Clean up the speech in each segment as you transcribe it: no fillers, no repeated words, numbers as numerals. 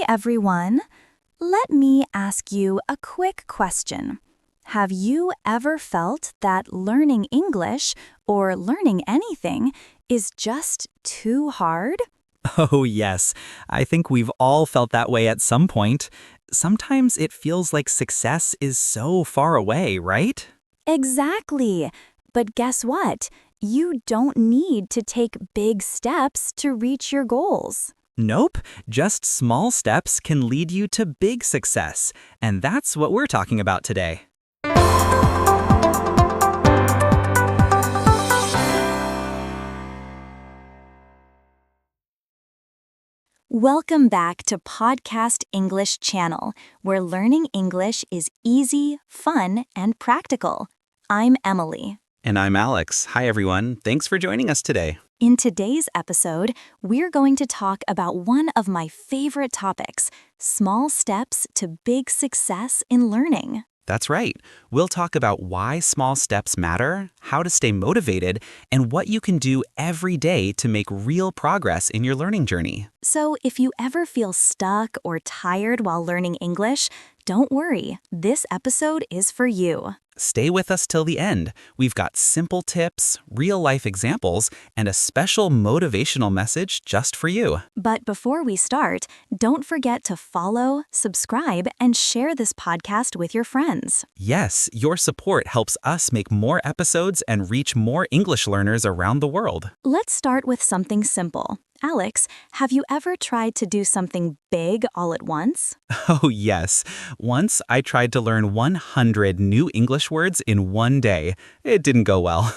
everyone. Let me ask you a quick question. Have you ever felt that learning English or learning anything is just too hard? Oh, yes. I think we've all felt that way at some point. Sometimes it feels like success is so far away, right? Exactly. But guess what? You don't need to take big steps to reach your goals. Nope. Just small steps can lead you to big success. And that's what we're talking about today. Welcome back to Podcast English Channel, where learning English is easy, fun, and practical. I'm Emily. And I'm Alex. Hi, everyone. Thanks for joining us today. In today's episode, we're going to talk about one of my favorite topics, small steps to big success in learning. That's right. We'll talk about why small steps matter, how to stay motivated, and what you can do every day to make real progress in your learning journey. So if you ever feel stuck or tired while learning English, don't worry, this episode is for you. Stay with us till the end. We've got simple tips, real-life examples, and a special motivational message just for you. But before we start, don't forget to follow, subscribe, and share this podcast with your friends. Yes, your support helps us make more episodes and reach more English learners around the world. Let's start with something simple. Alex, have you ever tried to do something big all at once? Oh, yes. Once I tried to learn 100 new English words in one day. It didn't go well.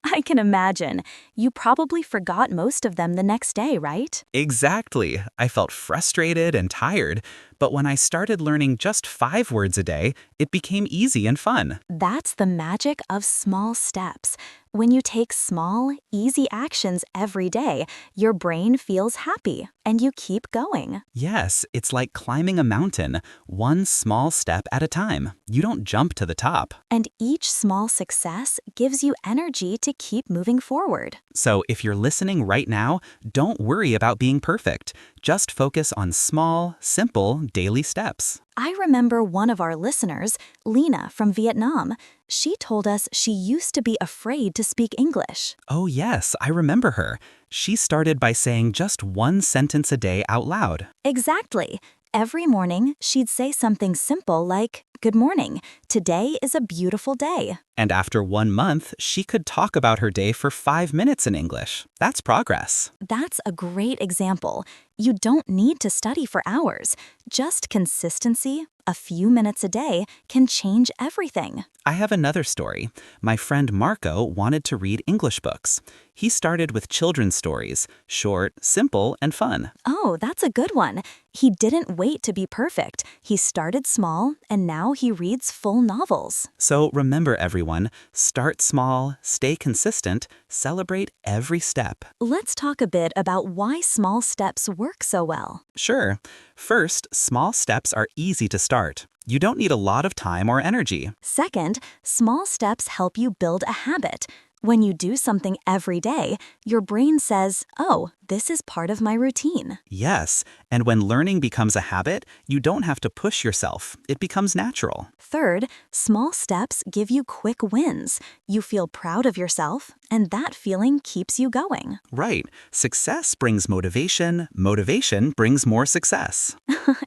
I can imagine. You probably forgot most of them the next day, right? Exactly. I felt frustrated and tired. But when I started learning just 5 words a day, it became easy and fun. That's the magic of small steps. When you take small, easy actions every day, your brain feels happy and you keep going. Yes, it's like climbing a mountain, one small step at a time. You don't jump to the top. And each small success gives you energy to keep moving forward. So if you're listening right now, don't worry about being perfect. Just focus on small, simple, daily steps. I remember one of our listeners, Lena from Vietnam. She told us she used to be afraid to speak English. Oh yes, I remember her. She started by saying just one sentence a day out loud. Exactly. Every morning, she'd say something simple like, "Good morning. Today is a beautiful day." And after 1 month, she could talk about her day for 5 minutes in English. That's progress. That's a great example. You don't need to study for hours. Just consistency, a few minutes a day, can change everything. I have another story. My friend Marco wanted to read English books. He started with children's stories, short, simple, and fun. Oh, that's a good one. He didn't wait to be perfect. He started small, and now he reads full novels. So remember, everyone, start small, stay consistent, celebrate every step. Let's talk a bit about why small steps work so well. Sure. First, small steps are easy to start. You don't need a lot of time or energy. Second, small steps help you build a habit. When you do something every day, your brain says, "Oh, this is part of my routine." Yes, and when learning becomes a habit, you don't have to push yourself. It becomes natural. Third, small steps give you quick wins. You feel proud of yourself, and that feeling keeps you going. Right. Success brings motivation. Motivation brings more success.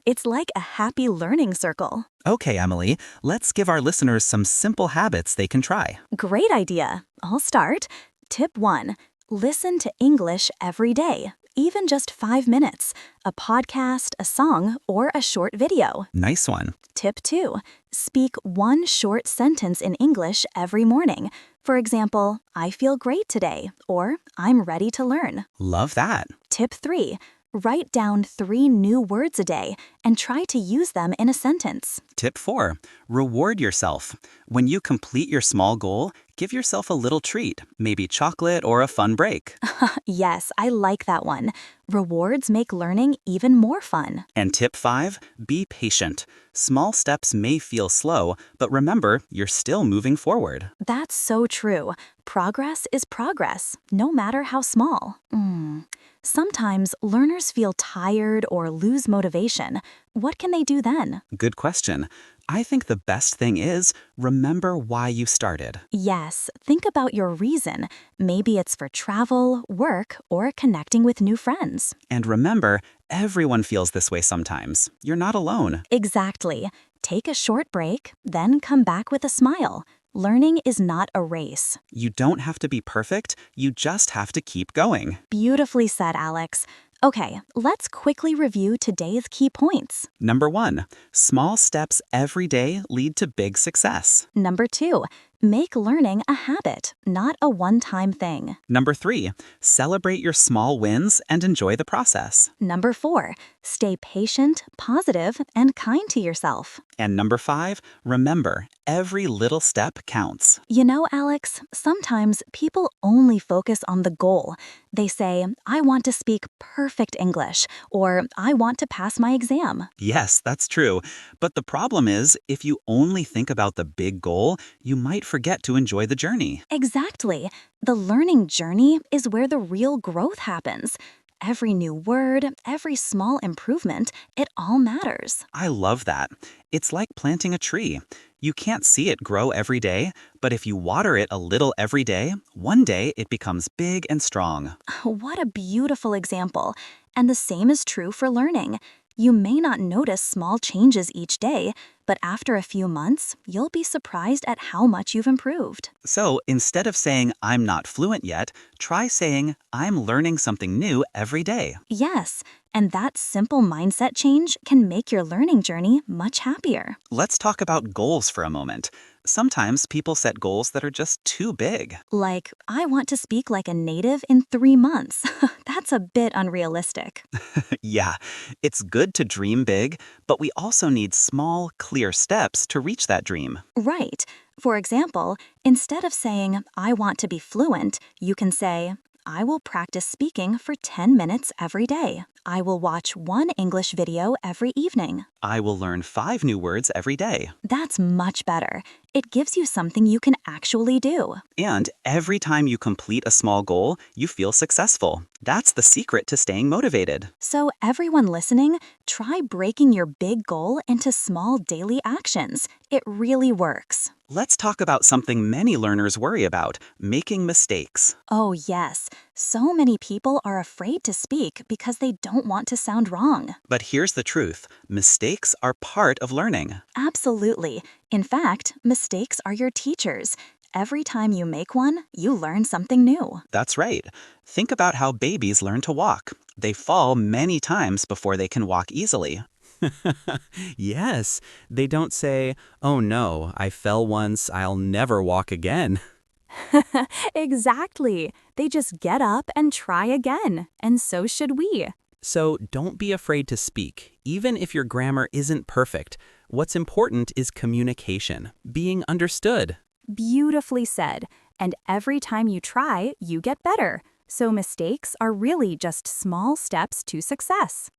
It's like a happy learning circle. Okay, Emily, let's give our listeners some simple habits they can try. Great idea. I'll start. Tip 1. Listen to English every day, even just 5 minutes. A podcast, a song, or a short video. Nice one. Tip 2. Speak one short sentence in English every morning. For example, "I feel great today," or "I'm ready to learn." Love that. Tip 3. Write down 3 new words a day and try to use them in a sentence. Tip 4. Reward yourself. When you complete your small goal, give yourself a little treat, maybe chocolate or a fun break. Yes, I like that one. Rewards make learning even more fun. And tip 5, be patient. Small steps may feel slow, but remember, you're still moving forward. That's so true. Progress is progress, no matter how small. Sometimes learners feel tired or lose motivation. What can they do then? Good question. I think the best thing is remember why you started. Yes, think about your reason. Maybe it's for travel, work, or connecting with new friends. And remember, everyone feels this way sometimes. You're not alone. Exactly. Take a short break, then come back with a smile. Learning is not a race. You don't have to be perfect, you just have to keep going. Beautifully said, Alex. Okay, let's quickly review today's key points. Number 1, small steps every day lead to big success. Number 2, make learning a habit, not a one-time thing. Number 3, celebrate your small wins and enjoy the process. Number 4, stay patient, positive, and kind to yourself. And number 5, remember, every little step counts. You know, Alex, sometimes people only focus on the goal. They say, I want to speak perfect English, or I want to pass my exam. Yes, that's true. But the problem is, if you only think about the big goal, you might forget to enjoy the journey. Exactly. The learning journey is where the real growth happens. Every new word, every small improvement, it all matters. I love that. It's like planting a tree. You can't see it grow every day, but if you water it a little every day, one day it becomes big and strong. What a beautiful example. And the same is true for learning. You may not notice small changes each day, but after a few months, you'll be surprised at how much you've improved. So instead of saying, I'm not fluent yet, try saying, I'm learning something new every day. Yes, and that simple mindset change can make your learning journey much happier. Let's talk about goals for a moment. Sometimes people set goals that are just too big. Like, I want to speak like a native in 3 months. That's a bit unrealistic. Yeah, it's good to dream big, but we also need small, clear steps to reach that dream. Right. For example, instead of saying, I want to be fluent, you can say, I will practice speaking for 10 minutes every day. I will watch one English video every evening. I will learn 5 new words every day. That's much better. It gives you something you can actually do. And every time you complete a small goal, you feel successful. That's the secret to staying motivated. So everyone listening, try breaking your big goal into small daily actions. It really works. Let's talk about something many learners worry about, making mistakes. Oh yes, so many people are afraid to speak because they don't want to sound wrong. But here's the truth, mistakes are part of learning. Absolutely. In fact, mistakes are your teachers. Every time you make one, you learn something new. That's right. Think about how babies learn to walk. They fall many times before they can walk easily. Yes, they don't say, oh no, I fell once, I'll never walk again. Exactly. They just get up and try again. And so should we. So don't be afraid to speak, even if your grammar isn't perfect. What's important is communication, being understood. Beautifully said. And every time you try, you get better. So mistakes are really just small steps to success.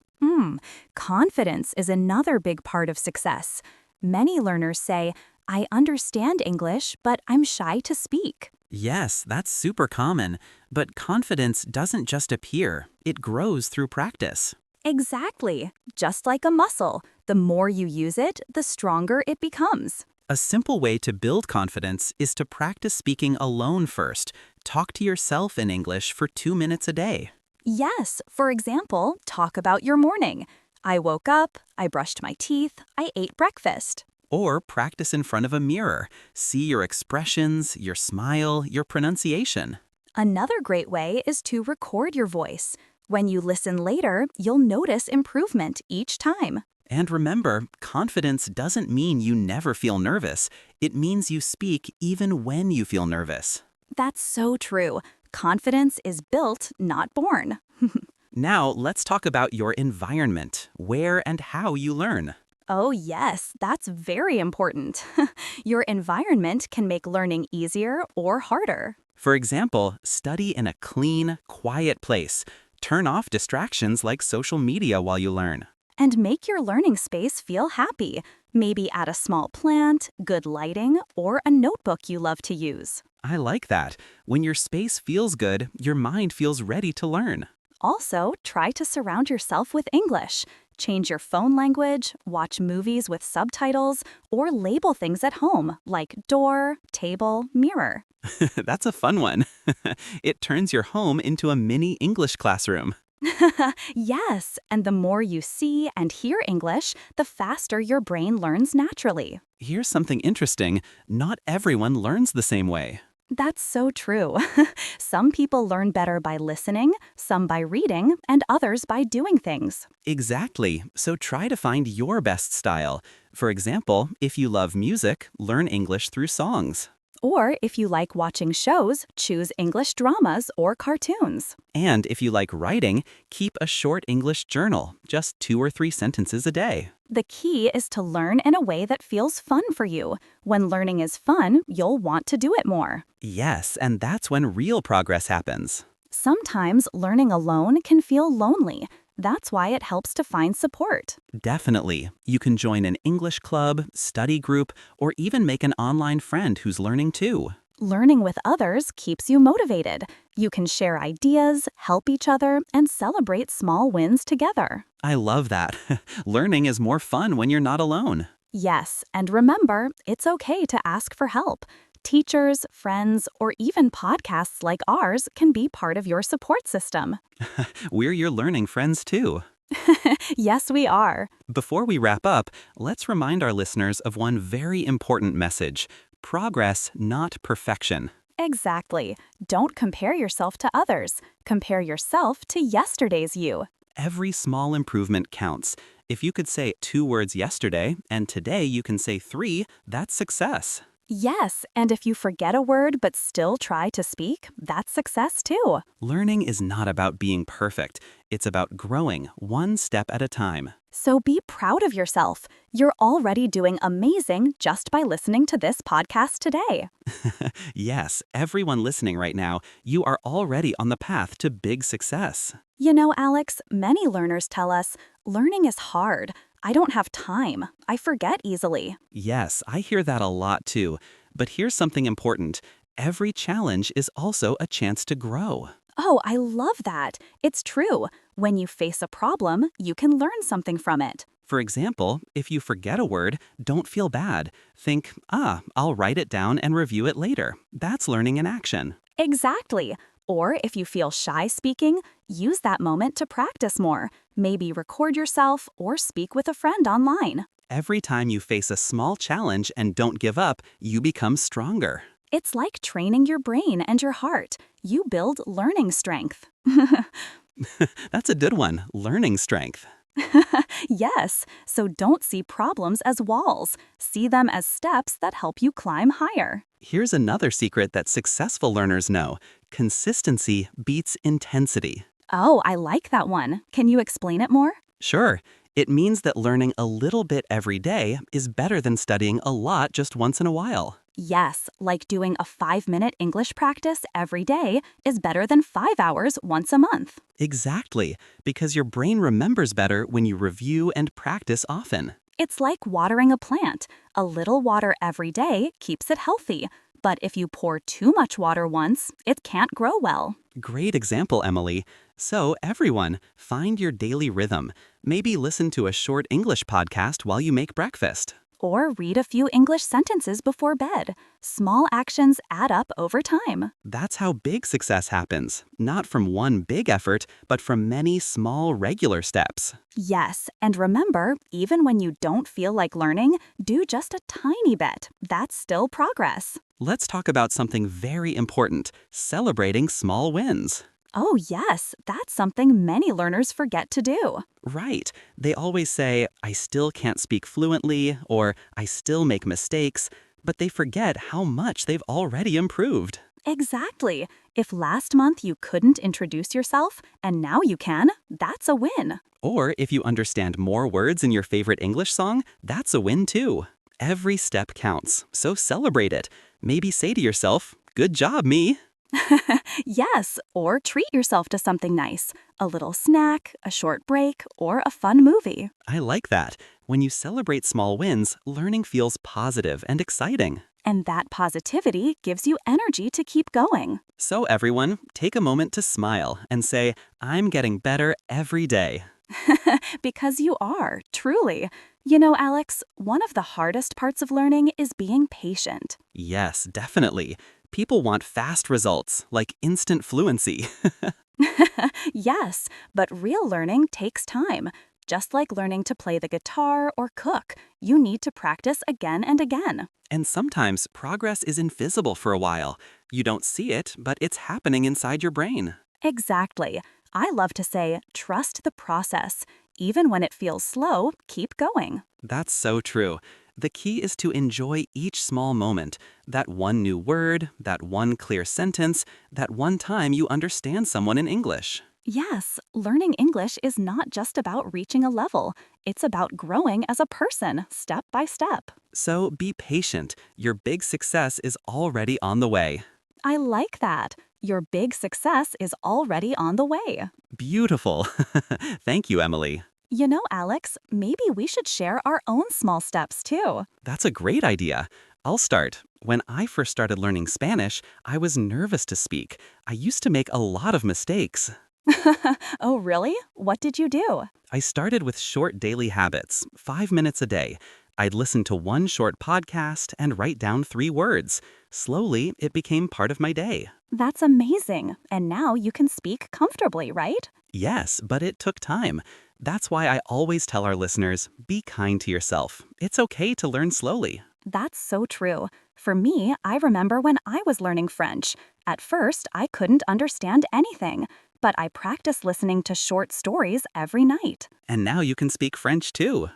Confidence is another big part of success. Many learners say, I understand English, but I'm shy to speak. Yes, that's super common. But confidence doesn't just appear, it grows through practice. Exactly. Just like a muscle, the more you use it, the stronger it becomes. A simple way to build confidence is to practice speaking alone first. Talk to yourself in English for 2 minutes a day. Yes, for example, talk about your morning. I woke up, I brushed my teeth, I ate breakfast. Or practice in front of a mirror. See your expressions, your smile, your pronunciation. Another great way is to record your voice. When you listen later, you'll notice improvement each time. And remember, confidence doesn't mean you never feel nervous. It means you speak even when you feel nervous. That's so true. Confidence is built, not born. Now, let's talk about your environment, where and how you learn. Oh yes, that's very important. Your environment can make learning easier or harder. For example, study in a clean, quiet place. Turn off distractions like social media while you learn. And make your learning space feel happy. Maybe add a small plant, good lighting, or a notebook you love to use. I like that. When your space feels good, your mind feels ready to learn. Also, try to surround yourself with English. Change your phone language, watch movies with subtitles, or label things at home like door, table, mirror. That's a fun one. It turns your home into a mini English classroom. Yes, and the more you see and hear English, the faster your brain learns naturally. Here's something interesting. Not everyone learns the same way. That's so true. Some people learn better by listening, some by reading, and others by doing things. Exactly. So try to find your best style. For example, if you love music, learn English through songs. Or if you like watching shows, choose English dramas or cartoons. And if you like writing, keep a short English journal, just 2 or 3 sentences a day. The key is to learn in a way that feels fun for you. When learning is fun, you'll want to do it more. Yes, and that's when real progress happens. Sometimes learning alone can feel lonely. That's why it helps to find support. Definitely. You can join an English club, study group, or even make an online friend who's learning too. Learning with others keeps you motivated. You can share ideas, help each other, and celebrate small wins together. I love that. Learning is more fun when you're not alone. Yes, and remember, it's okay to ask for help. Teachers, friends, or even podcasts like ours can be part of your support system. We're your learning friends too. Yes, we are. Before we wrap up, let's remind our listeners of one very important message. Progress, not perfection. Exactly. Don't compare yourself to others. Compare yourself to yesterday's you. Every small improvement counts. If you could say 2 words yesterday, and today you can say 3, that's success. Yes, and if you forget a word but still try to speak, that's success too. Learning is not about being perfect. It's about growing one step at a time. So be proud of yourself. You're already doing amazing just by listening to this podcast today. Yes, everyone listening right now, you are already on the path to big success. You know, Alex, many learners tell us, learning is hard. I don't have time. I forget easily. Yes, I hear that a lot too. But here's something important. Every challenge is also a chance to grow. Oh, I love that. It's true. When you face a problem, you can learn something from it. For example, if you forget a word, don't feel bad. Think, I'll write it down and review it later. That's learning in action. Exactly. Or if you feel shy speaking, use that moment to practice more. Maybe record yourself or speak with a friend online. Every time you face a small challenge and don't give up, you become stronger. It's like training your brain and your heart. You build learning strength. That's a good one, learning strength. Yes, so don't see problems as walls. See them as steps that help you climb higher. Here's another secret that successful learners know. Consistency beats intensity. Oh, I like that one. Can you explain it more? Sure, it means that learning a little bit every day is better than studying a lot just once in a while. Yes, like doing a 5-minute English practice every day is better than 5 hours once a month. Exactly, because your brain remembers better when you review and practice often. It's like watering a plant. A little water every day keeps it healthy. But if you pour too much water once, it can't grow well. Great example, Emily. So, everyone, find your daily rhythm. Maybe listen to a short English podcast while you make breakfast. Or read a few English sentences before bed. Small actions add up over time. That's how big success happens. Not from one big effort, but from many small, regular steps. Yes, and remember, even when you don't feel like learning, do just a tiny bit. That's still progress. Let's talk about something very important, celebrating small wins. Oh yes, that's something many learners forget to do. Right. They always say, I still can't speak fluently, or I still make mistakes, but they forget how much they've already improved. Exactly. If last month you couldn't introduce yourself, and now you can, that's a win. Or if you understand more words in your favorite English song, that's a win too. Every step counts, so celebrate it. Maybe say to yourself, good job, me. Yes, or treat yourself to something nice. A little snack, a short break, or a fun movie. I like that. When you celebrate small wins, learning feels positive and exciting. And that positivity gives you energy to keep going. So everyone, take a moment to smile and say, I'm getting better every day. Because you are, truly. You know, Alex, one of the hardest parts of learning is being patient. Yes, definitely. People want fast results, like instant fluency. Yes, but real learning takes time. Just like learning to play the guitar or cook, you need to practice again and again. And sometimes progress is invisible for a while. You don't see it, but it's happening inside your brain. Exactly. I love to say, trust the process. Even when it feels slow, keep going. That's so true. The key is to enjoy each small moment. That one new word, that one clear sentence, that one time you understand someone in English. Yes, learning English is not just about reaching a level. It's about growing as a person, step by step. So be patient. Your big success is already on the way. I like that. Your big success is already on the way. Beautiful. Thank you, Emily. You know, Alex, maybe we should share our own small steps too. That's a great idea. I'll start. When I first started learning Spanish, I was nervous to speak. I used to make a lot of mistakes. Oh, really? What did you do? I started with short daily habits, 5 minutes a day. I'd listen to one short podcast and write down 3 words. Slowly, it became part of my day. That's amazing. And now you can speak comfortably, right? Yes, but it took time. That's why I always tell our listeners, be kind to yourself. It's okay to learn slowly. That's so true. For me, I remember when I was learning French. At first, I couldn't understand anything, but I practiced listening to short stories every night. And now you can speak French too.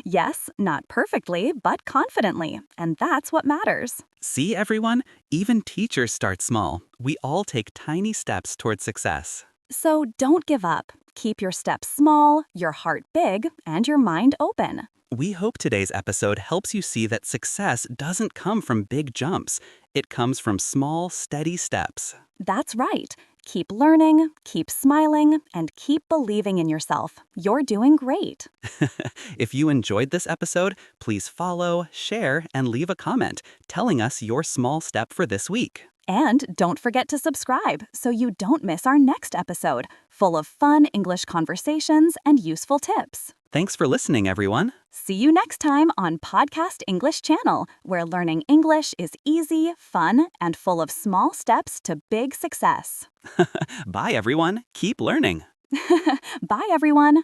Yes, not perfectly, but confidently, and that's what matters. See, everyone? Even teachers start small. We all take tiny steps towards success. So don't give up. Keep your steps small, your heart big, and your mind open. We hope today's episode helps you see that success doesn't come from big jumps. It comes from small, steady steps. That's right. Keep learning, keep smiling, and keep believing in yourself. You're doing great. If you enjoyed this episode, please follow, share, and leave a comment telling us your small step for this week. And don't forget to subscribe so you don't miss our next episode, full of fun English conversations and useful tips. Thanks for listening, everyone. See you next time on Podcast English Channel, where learning English is easy, fun, and full of small steps to big success. Bye, everyone. Keep learning. Bye, everyone.